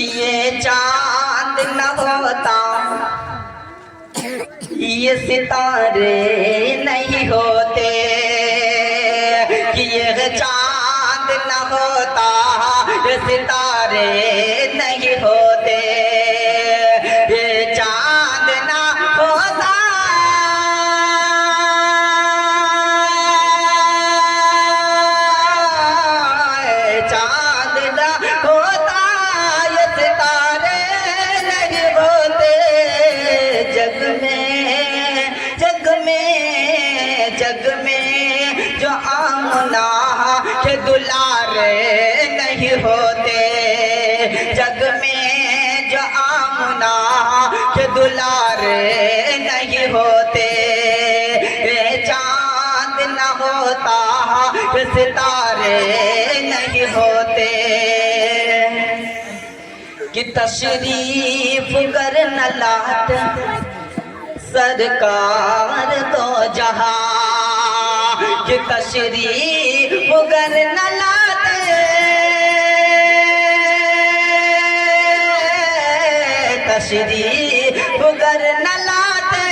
ये चांद न होता, ये सितारे नहीं होते, कि ये चांद न होता, ये सितारे नहीं होते, ये चांद न होता, चांद न होता, ये सितारे नहीं होते, जग में जो आमना के दुलारे नहीं होते, जग में जो आमना के दुलारे नहीं होते, ये चांद न होता, ये सितारे नहीं होते, कि तशरीफ कर न लाते सरकार तो जहां, कि तशरीफ कर न लाते, तशरीफ कर न लाते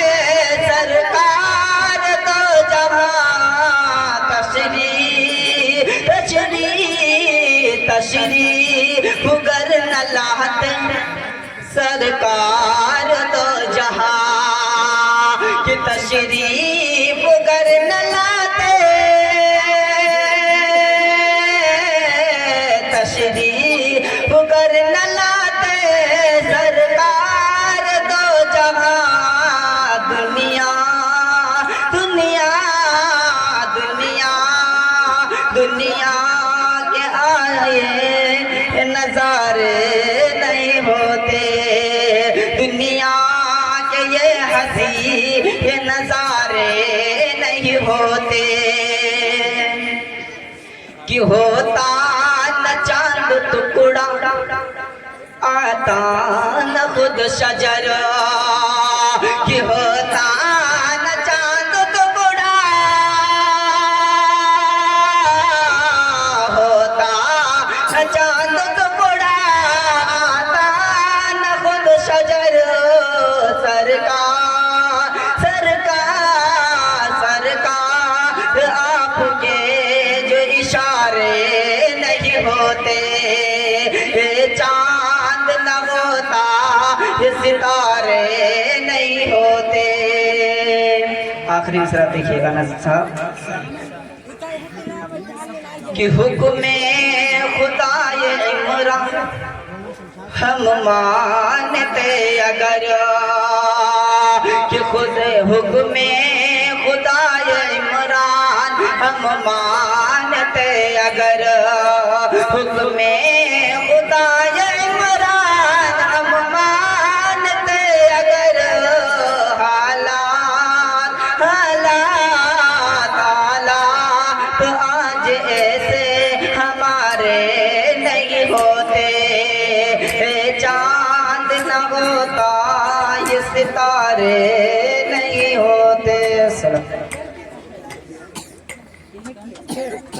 सरकार तो जहां, तशरीफ कर न लाते सरकार तो जहां, कि तशरीफ कर न लाते, तशरीफ कर न लाते सरकार तो जहां, दुनिया दुनिया दुनिया दुनिया के आए नजारे नहीं होते, दुनिया के ये हंसी ये नजारे नहीं होते, कि होता न चांद टुकड़ा आता न खुद शजर, कि होता न चांद टुकड़ा, होता न चांद टुकड़ा आता न खुद शजर, सरकार आपके जो इशारे नहीं होते, ये चांद न होता, ये सितारे नहीं होते। आखिरी मिसरा देखिएगा ना साहब, कि हुक्मे खुदाए इमरान हम मानते अगर, कि खुद हुक्मे खुदाए इमरान हम मानते अगर, हुक्मे खुदाए इमरान हम मानते अगर, हालात हालात हालात आज ऐसे हमारे नहीं होते, चांद न होता, ये सितारे